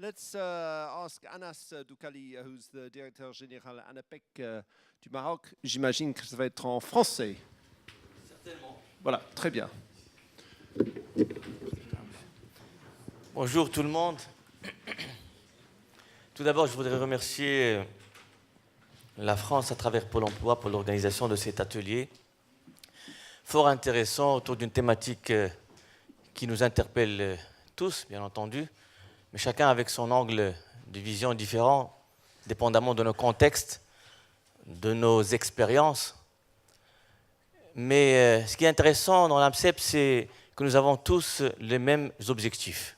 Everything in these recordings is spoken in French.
Let's ask Anas Doukali, who's the directeur général ANAPEC du Maroc. J'imagine que ça va être en français. Certainement. Voilà, très bien. Bonjour tout le monde. Tout d'abord, je voudrais remercier la France à travers Pôle emploi pour l'organisation de cet atelier fort intéressant autour d'une thématique qui nous interpelle tous, bien entendu, mais chacun avec son angle de vision différent, dépendamment de nos contextes, de nos expériences. Mais ce qui est intéressant dans l'AMCEP, c'est que nous avons tous les mêmes objectifs.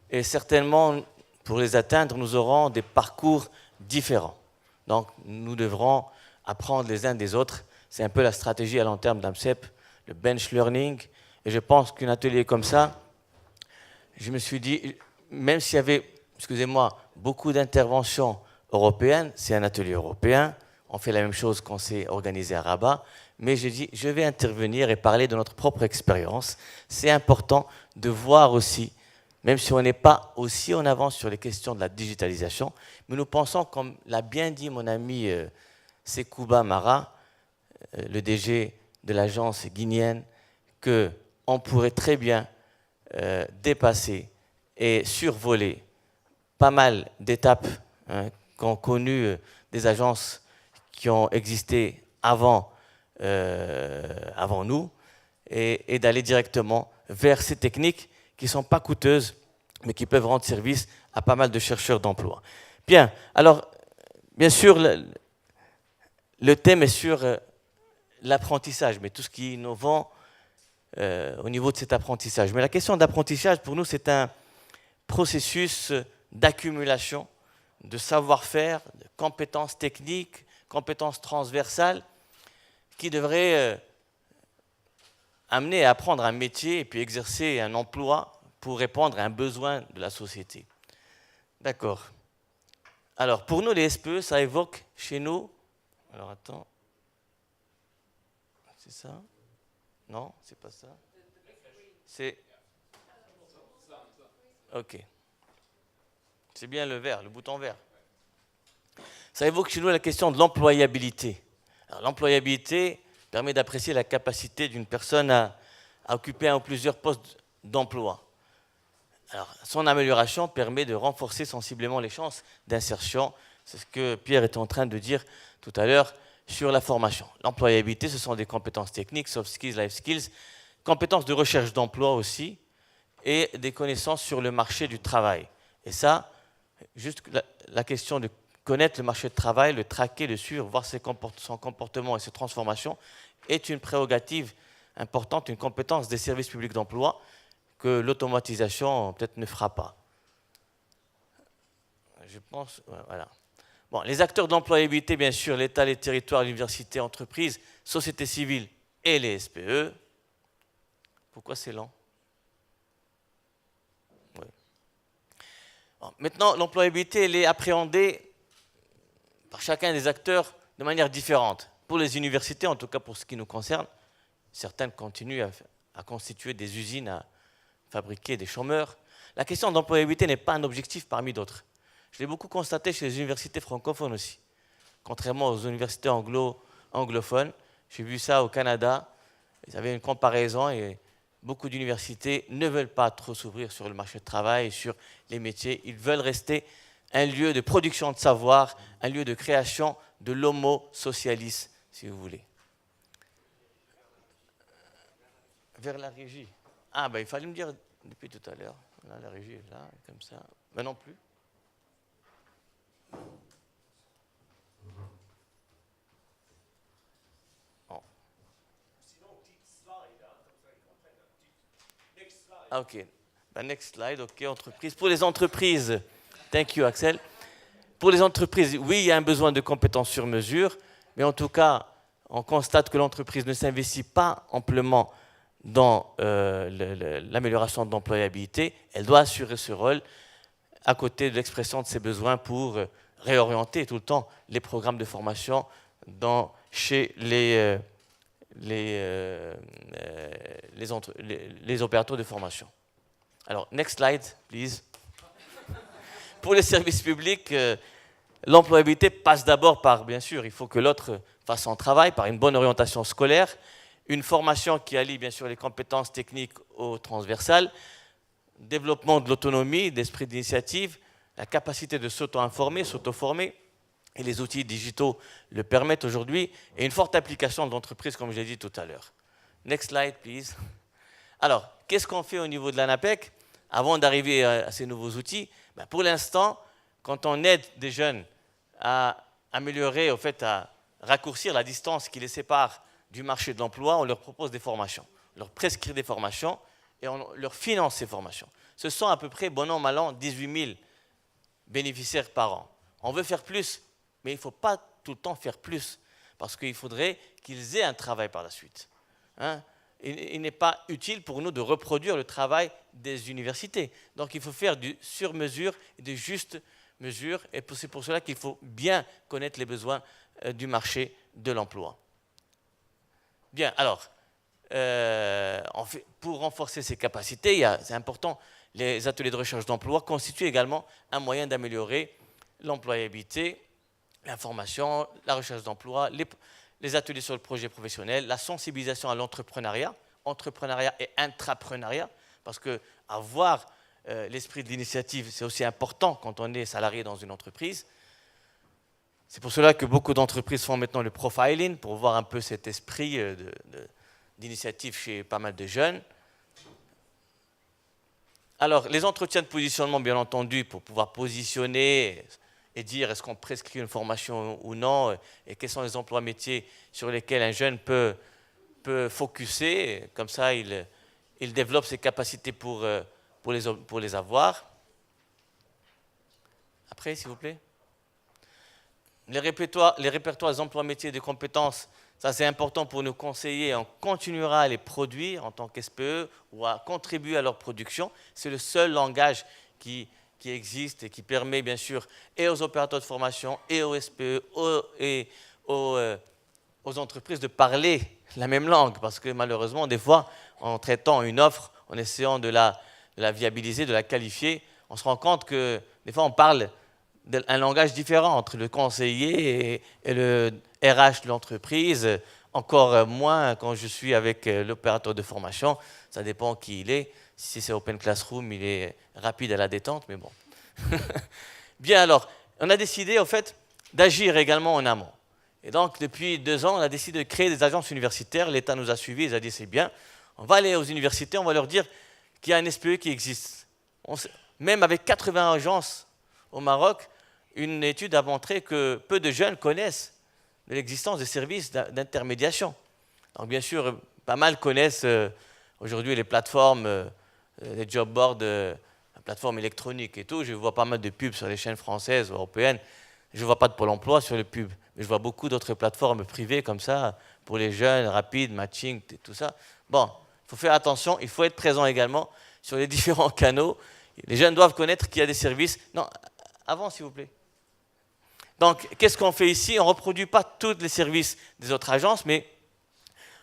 Et certainement, pour les atteindre, nous aurons des parcours différents. Donc, nous devrons apprendre les uns des autres. C'est un peu la stratégie à long terme d'AMCEP, le bench learning. Et je pense qu'un atelier comme ça, je me suis dit, même s'il y avait, excusez-moi, beaucoup d'interventions européennes, c'est un atelier européen, on fait la même chose qu'on s'est organisé à Rabat, mais j'ai dit, je vais intervenir et parler de notre propre expérience. C'est important de voir aussi, même si on n'est pas aussi en avance sur les questions de la digitalisation, mais nous pensons, comme l'a bien dit mon ami Sekouba Mara, le DG de l'agence guinéenne, qu'on pourrait très bien dépasser et survoler pas mal d'étapes qu'ont connues des agences qui ont existé avant nous et d'aller directement vers ces techniques qui ne sont pas coûteuses mais qui peuvent rendre service à pas mal de chercheurs d'emploi. Bien, alors, bien sûr, le thème est sur l'apprentissage, mais tout ce qui est innovant au niveau de cet apprentissage. Mais la question d'apprentissage, pour nous, c'est un processus d'accumulation de savoir-faire, de compétences techniques, compétences transversales, qui devrait amener à apprendre un métier et puis exercer un emploi pour répondre à un besoin de la société. D'accord. Alors, pour nous, les SPE, ça évoque chez nous... Alors, attends. C'est ça? Non, c'est pas ça. C'est... OK. C'est bien le vert, le bouton vert. Ça évoque chez nous la question de l'employabilité. Alors, l'employabilité permet d'apprécier la capacité d'une personne à occuper un ou plusieurs postes d'emploi. Alors, son amélioration permet de renforcer sensiblement les chances d'insertion. C'est ce que Pierre était en train de dire tout à l'heure sur la formation. L'employabilité, ce sont des compétences techniques, soft skills, life skills, compétences de recherche d'emploi aussi, et des connaissances sur le marché du travail. Et ça, juste la question de connaître le marché du travail, le traquer, le suivre, voir son comportement et ses transformations, est une prérogative importante, une compétence des services publics d'emploi que l'automatisation peut-être ne fera pas. Je pense, voilà. Bon, les acteurs de l'employabilité, bien sûr, l'État, les territoires, l'université, entreprises, société civile et les SPE. Pourquoi c'est lent? Oui. Bon, maintenant, l'employabilité, elle est appréhendée par chacun des acteurs de manière différente. Pour les universités, en tout cas pour ce qui nous concerne, certaines continuent à constituer des usines à fabriquer des chômeurs. La question d'employabilité n'est pas un objectif parmi d'autres. Je l'ai beaucoup constaté chez les universités francophones aussi. Contrairement aux universités anglophones, j'ai vu ça au Canada. Ils avaient une comparaison et beaucoup d'universités ne veulent pas trop s'ouvrir sur le marché du travail et sur les métiers. Ils veulent rester un lieu de production de savoir, un lieu de création de l'homo socialis, si vous voulez. Vers la régie. Ah, ben il fallait me dire depuis tout à l'heure. Là, la régie est là, comme ça. Mais non plus. Bon. Ah, OK. Ben, next slide, OK, entreprise. Pour les entreprises, thank you, Axel. Pour les entreprises, oui, il y a un besoin de compétences sur mesure, mais en tout cas, on constate que l'entreprise ne s'investit pas amplement dans l'amélioration de l'employabilité. Elle doit assurer ce rôle à côté de l'expression de ses besoins pour réorienter tout le temps les programmes de formation chez les opérateurs de formation. Alors, next slide, please. pour les services publics, l'employabilité passe d'abord par, bien sûr, il faut que l'autre fasse son travail, par une bonne orientation scolaire, une formation qui allie, bien sûr, les compétences techniques au transversal, développement de l'autonomie, d'esprit d'initiative, la capacité de s'auto-informer, s'auto-former, et les outils digitaux le permettent aujourd'hui, et une forte application de l'entreprise, comme je l'ai dit tout à l'heure. Next slide, please. Alors, qu'est-ce qu'on fait au niveau de l'ANAPEC avant d'arriver à ces nouveaux outils? Pour l'instant, quand on aide des jeunes à améliorer, au fait, à raccourcir la distance qui les sépare du marché de l'emploi, on leur propose des formations, on leur prescrit des formations et on leur finance ces formations. Ce sont à peu près, bon an, mal an, 18 000 bénéficiaires par an. On veut faire plus, mais il ne faut pas tout le temps faire plus, parce qu'il faudrait qu'ils aient un travail par la suite. Hein? Il n'est pas utile pour nous de reproduire le travail des universités. Donc il faut faire du sur-mesure et de juste mesure, et c'est pour cela qu'il faut bien connaître les besoins du marché de l'emploi. Bien, alors, pour renforcer ces capacités, c'est important, les ateliers de recherche d'emploi constituent également un moyen d'améliorer l'employabilité, la formation, la recherche d'emploi, les ateliers sur le projet professionnel, la sensibilisation à l'entrepreneuriat, entrepreneuriat et intrapreneuriat, parce qu'avoir l'esprit de l'initiative, c'est aussi important quand on est salarié dans une entreprise. C'est pour cela que beaucoup d'entreprises font maintenant le profiling, pour voir un peu cet esprit d'initiative chez pas mal de jeunes. Alors, les entretiens de positionnement, bien entendu, pour pouvoir positionner et dire est-ce qu'on prescrit une formation ou non, et quels sont les emplois métiers sur lesquels un jeune peut focuser, comme ça il développe ses capacités pour les avoir. Après, s'il vous plaît. Les répertoires des emplois métiers et des compétences, ça c'est important pour nous conseiller, on continuera à les produire en tant qu'SPE ou à contribuer à leur production. C'est le seul langage qui existe et qui permet bien sûr et aux opérateurs de formation et aux SPE et aux entreprises de parler la même langue, parce que malheureusement des fois en traitant une offre, en essayant de la viabiliser, de la qualifier, on se rend compte que des fois on parle un langage différent entre le conseiller et le RH de l'entreprise, encore moins quand je suis avec l'opérateur de formation, ça dépend qui il est. Si c'est Open Classroom, il est rapide à la détente, mais bon. Bien, alors, on a décidé, en fait, d'agir également en amont. Et donc, depuis 2 ans, on a décidé de créer des agences universitaires. L'État nous a suivis, il a dit, c'est bien. On va aller aux universités, on va leur dire qu'il y a un SPE qui existe. Même avec 80 agences au Maroc, une étude a montré que peu de jeunes connaissent l'existence de services d'intermédiation. Donc, bien sûr, pas mal connaissent aujourd'hui les plateformes, les job boards, la plateforme électronique et tout. Je vois pas mal de pubs sur les chaînes françaises ou européennes. Je ne vois pas de Pôle emploi sur les pubs, mais je vois beaucoup d'autres plateformes privées comme ça, pour les jeunes, Rapid, Matching, tout ça. Bon, il faut faire attention, il faut être présent également sur les différents canaux. Les jeunes doivent connaître qu'il y a des services. Non, avant, s'il vous plaît. Donc, qu'est-ce qu'on fait ici? On ne reproduit pas tous les services des autres agences, mais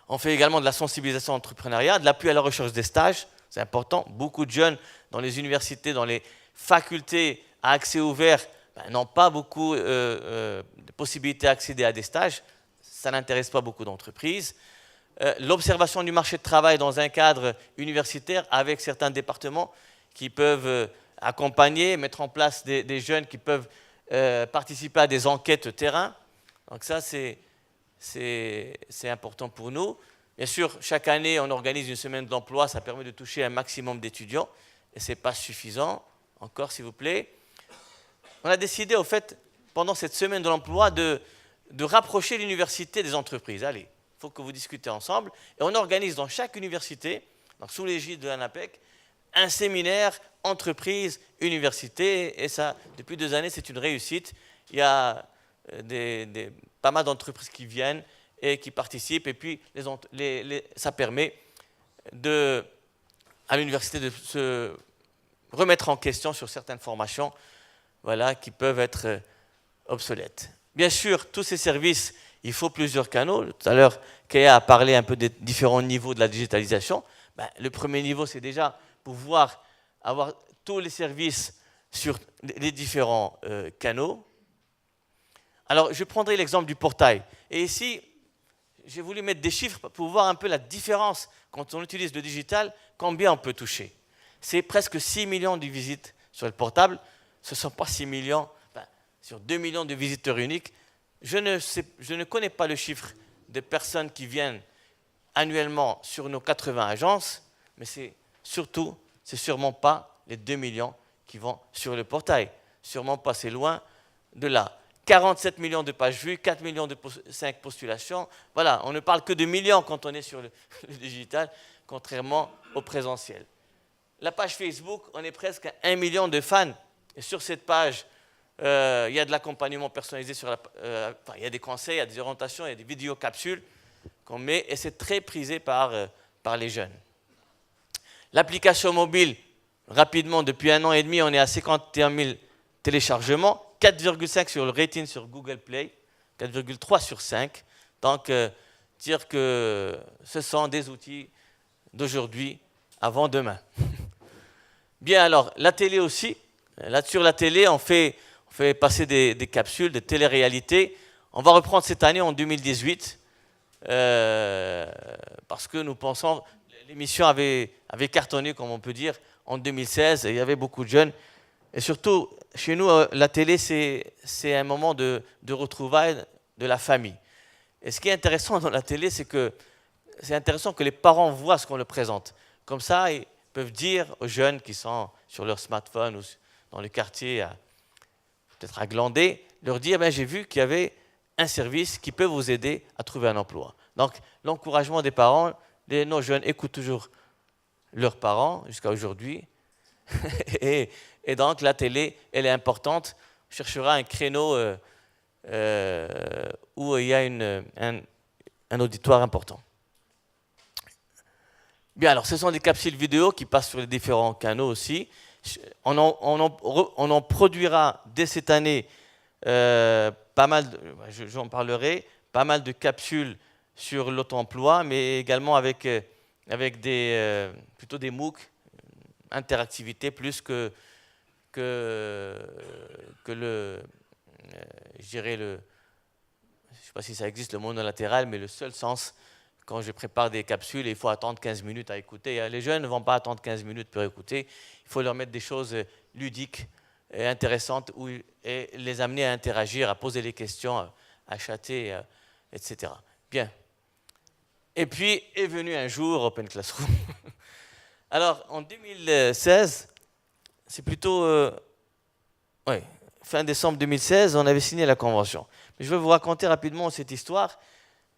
on fait également de la sensibilisation à l'entrepreneuriat, de l'appui à la recherche des stages, c'est important. Beaucoup de jeunes dans les universités, dans les facultés à accès ouvert, n'ont pas beaucoup de possibilités d'accéder à des stages. Ça n'intéresse pas beaucoup d'entreprises. L'observation du marché de travail dans un cadre universitaire avec certains départements qui peuvent accompagner, mettre en place des jeunes qui peuvent participer à des enquêtes terrain. Donc ça, c'est important pour nous. Bien sûr, chaque année, on organise une semaine de l'emploi. Ça permet de toucher un maximum d'étudiants. Et ce n'est pas suffisant. Encore, s'il vous plaît. On a décidé, au fait, pendant cette semaine de l'emploi, de rapprocher l'université des entreprises. Allez, il faut que vous discutez ensemble. Et on organise dans chaque université, donc sous l'égide de l'ANAPEC, un séminaire entreprise, université. Et ça, depuis 2 années, c'est une réussite. Il y a pas mal d'entreprises qui viennent et qui participent. Et puis, ça permet à l'université de se remettre en question sur certaines formations, voilà, qui peuvent être obsolètes. Bien sûr, tous ces services, il faut plusieurs canaux. Tout à l'heure, Kéa a parlé un peu des différents niveaux de la digitalisation. Le premier niveau, c'est déjà pouvoir avoir tous les services sur les différents canaux. Alors, je prendrai l'exemple du portail. Et ici, j'ai voulu mettre des chiffres pour voir un peu la différence quand on utilise le digital, combien on peut toucher. C'est presque 6 millions de visites sur le portable. Ce ne sont pas 6 millions, sur 2 millions de visiteurs uniques. Je ne connais pas le chiffre des personnes qui viennent annuellement sur nos 80 agences, mais c'est sûrement pas les 2 millions qui vont sur le portail. Sûrement pas, c'est loin de là. 47 millions de pages vues, 4 millions de 5 postulations. Voilà, on ne parle que de millions quand on est sur le digital, contrairement au présentiel. La page Facebook, on est presque à 1 million de fans. Et sur cette page, il y a de l'accompagnement personnalisé, il y a des conseils, il y a des orientations, il y a des vidéos capsules qu'on met, et c'est très prisé par les jeunes. L'application mobile, rapidement, depuis 1 an et demi, on est à 51 000 téléchargements, 4,5 sur le rating sur Google Play, 4,3 sur 5. Donc, dire que ce sont des outils d'aujourd'hui avant demain. Bien, alors, la télé aussi. Là, sur la télé, on fait passer des capsules, des téléréalités. On va reprendre cette année, en 2018, parce que nous pensons, l'émission avait cartonné, comme on peut dire, en 2016, et il y avait beaucoup de jeunes. Et surtout, chez nous, la télé, c'est un moment de retrouvailles de la famille. Et ce qui est intéressant dans la télé, c'est intéressant que les parents voient ce qu'on leur présente. Comme ça, ils peuvent dire aux jeunes qui sont sur leur smartphone ou dans le quartier, peut-être à glander, leur dire, j'ai vu qu'il y avait un service qui peut vous aider à trouver un emploi. Donc, l'encouragement des parents, nos jeunes écoutent toujours leurs parents jusqu'à aujourd'hui. Et donc, la télé, elle est importante. On cherchera un créneau où il y a un auditoire important. Bien, alors, ce sont des capsules vidéo qui passent sur les différents canaux aussi. On en produira dès cette année pas mal, j'en parlerai, pas mal de capsules sur l'auto-emploi, mais également avec plutôt des MOOC, interactivité plus que le, je dirais je ne sais pas si ça existe, le monolatéral, mais le seul sens, quand je prépare des capsules, il faut attendre 15 minutes à écouter. Les jeunes ne vont pas attendre 15 minutes pour écouter. Il faut leur mettre des choses ludiques et intéressantes et les amener à interagir, à poser les questions, à chatter, etc. Bien. Et puis est venu un jour Open Classroom. Alors, en 2016, c'est plutôt fin décembre 2016, on avait signé la convention. Mais je vais vous raconter rapidement cette histoire.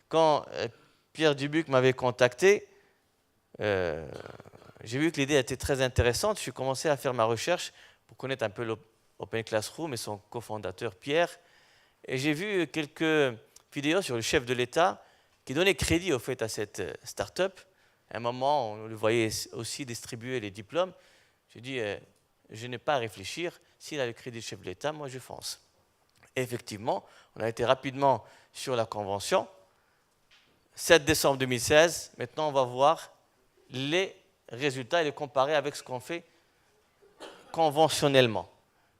Quand Pierre Dubuc m'avait contacté, j'ai vu que l'idée était très intéressante. Je suis commencé à faire ma recherche pour connaître un peu l'Open Classroom et son cofondateur Pierre. Et j'ai vu quelques vidéos sur le chef de l'État qui donnait crédit au fait à cette start-up. À un moment, on le voyait aussi distribuer les diplômes. J'ai dit, je n'ai pas à réfléchir. S'il a le crédit du chef de l'État, moi je fonce. Et effectivement, on a été rapidement sur la convention. 7 décembre 2016, maintenant on va voir les résultats et les comparer avec ce qu'on fait conventionnellement.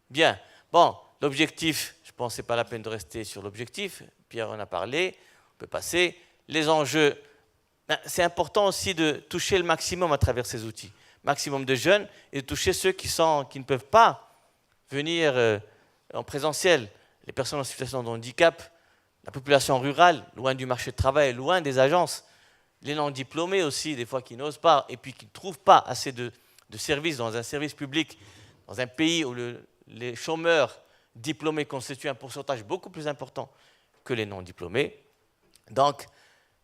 Bien, bon, l'objectif, je pense que ce n'est pas la peine de rester sur l'objectif. Pierre en a parlé, on peut passer. Les enjeux, c'est important aussi de toucher le maximum à travers ces outils. Maximum de jeunes et de toucher ceux qui ne peuvent pas venir en présentiel. Les personnes en situation de handicap, la population rurale, loin du marché de travail, loin des agences. Les non-diplômés aussi, des fois qui n'osent pas et puis qui ne trouvent pas assez de services dans un service public, dans un pays où les chômeurs diplômés constituent un pourcentage beaucoup plus important que les non-diplômés. Donc,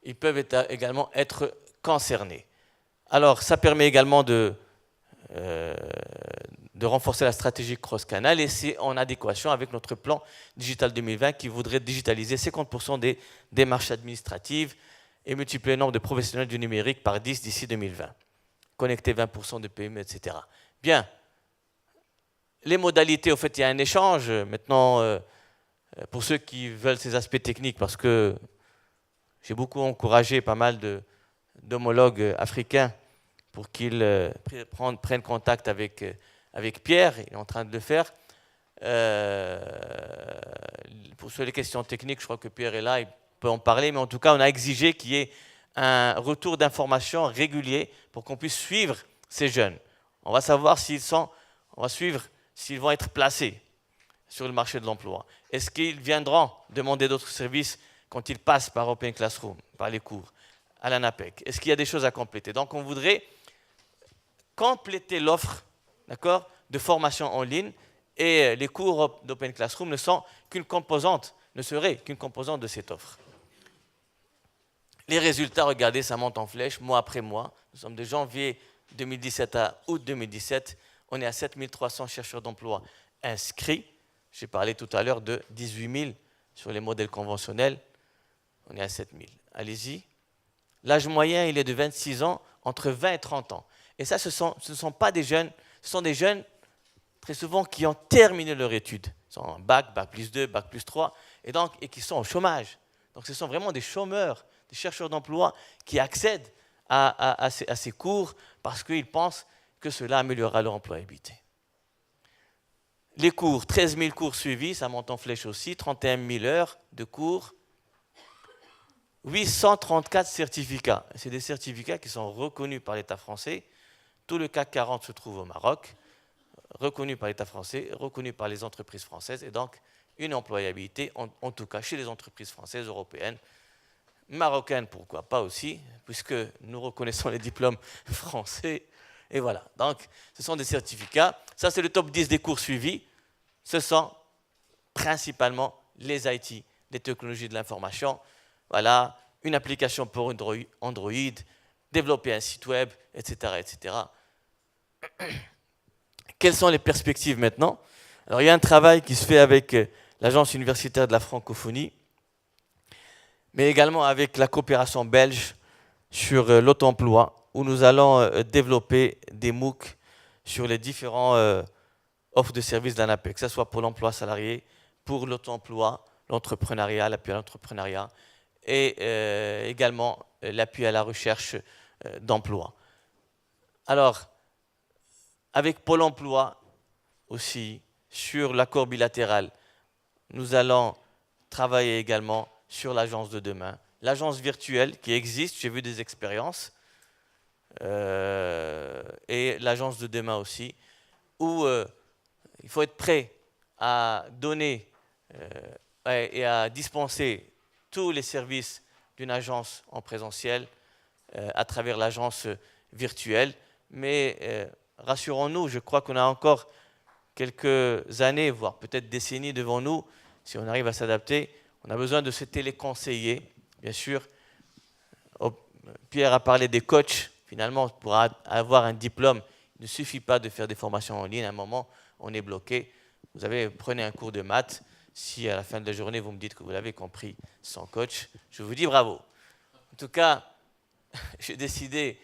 ils peuvent également être concernés. Alors, ça permet également de renforcer la stratégie cross-canal et c'est en adéquation avec notre plan Digital 2020 qui voudrait digitaliser 50% des démarches administratives et multiplier le nombre de professionnels du numérique par 10 d'ici 2020. Connecter 20% de PME, etc. Bien. Les modalités, au fait, il y a un échange. Maintenant, pour ceux qui veulent ces aspects techniques, parce que j'ai beaucoup encouragé pas mal d'homologues africains pour qu'ils prennent contact avec avec Pierre, il est en train de le faire. Sur les questions techniques, je crois que Pierre est là, il peut en parler, mais en tout cas, on a exigé qu'il y ait un retour d'informations régulier pour qu'on puisse suivre ces jeunes. On va savoir on va suivre s'ils vont être placés sur le marché de l'emploi. Est-ce qu'ils viendront demander d'autres services quand ils passent par Open Classroom, par les cours, à l'ANAPEC? Est-ce qu'il y a des choses à compléter? Donc, on voudrait compléter l'offre, d'accord, de formation en ligne, et les cours d'Open Classroom ne seraient qu'une composante de cette offre. Les résultats, regardez, ça monte en flèche, mois après mois. Nous sommes de janvier 2017 à août 2017. On est à 7300 chercheurs d'emploi inscrits. J'ai parlé tout à l'heure de 18 000 sur les modèles conventionnels. On est à 7 000. Allez-y. L'âge moyen, il est de 26 ans, entre 20 et 30 ans. Et ça, ce ne sont pas des jeunes, ce sont des jeunes très souvent qui ont terminé leur étude. Ils sont en bac, bac plus 2, bac plus 3, et qui sont au chômage. Donc ce sont vraiment des chômeurs, des chercheurs d'emploi qui accèdent à ces cours parce qu'ils pensent que cela améliorera leur employabilité. Les cours, 13 000 cours suivis, ça monte en flèche aussi, 31 000 heures de cours, 834 certificats. C'est des certificats qui sont reconnus par l'État français. Tout le CAC 40 se trouve au Maroc, reconnu par l'État français, reconnu par les entreprises françaises, et donc une employabilité, en tout cas chez les entreprises françaises, européennes, marocaines, pourquoi pas aussi, puisque nous reconnaissons les diplômes français. Et voilà, donc ce sont des certificats. Ça, c'est le top 10 des cours suivis. Ce sont principalement les IT, les technologies de l'information. Voilà, une application pour Android, développer un site web, etc., etc. Quelles sont les perspectives maintenant? Alors, il y a un travail qui se fait avec l'Agence universitaire de la francophonie, mais également avec la coopération belge sur l'auto-emploi, où nous allons développer des MOOC sur les différents offres de services d'ANAPEC, que ce soit pour l'emploi salarié, pour l'auto-emploi, l'entrepreneuriat, l'appui à l'entrepreneuriat, et également l'appui à la recherche d'emploi. Alors, avec Pôle emploi aussi, sur l'accord bilatéral, nous allons travailler également sur l'agence de demain. L'agence virtuelle qui existe, j'ai vu des expériences, et l'agence de demain aussi, où il faut être prêt à donner et à dispenser tous les services d'une agence en présentiel à travers l'agence virtuelle. Mais rassurons-nous, je crois qu'on a encore quelques années, voire peut-être décennies devant nous, si on arrive à s'adapter. On a besoin de se téléconseiller, bien sûr. Pierre a parlé des coachs. Finalement, pour avoir un diplôme, il ne suffit pas de faire des formations en ligne. À un moment, on est bloqué. Prenez un cours de maths. Si à la fin de la journée, vous me dites que vous l'avez compris sans coach, je vous dis bravo. En tout cas, j'ai décidé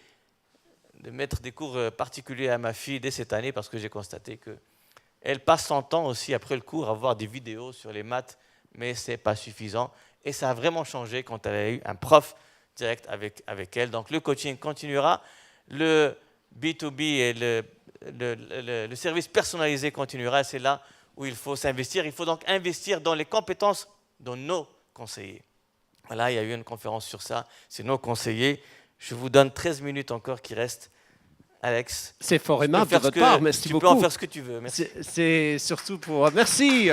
de mettre des cours particuliers à ma fille dès cette année parce que j'ai constaté qu'elle passe son temps aussi après le cours à voir des vidéos sur les maths, mais ce n'est pas suffisant. Et ça a vraiment changé quand elle a eu un prof direct avec elle. Donc le coaching continuera, le B2B et le service personnalisé continuera. C'est là où il faut s'investir. Il faut donc investir dans les compétences de nos conseillers. Voilà, il y a eu une conférence sur ça. C'est nos conseillers. Je vous donne 13 minutes encore qui restent. Alex. C'est fort aimable de votre part, merci beaucoup. Tu peux en faire ce que tu veux. Merci. C'est surtout pour... Merci.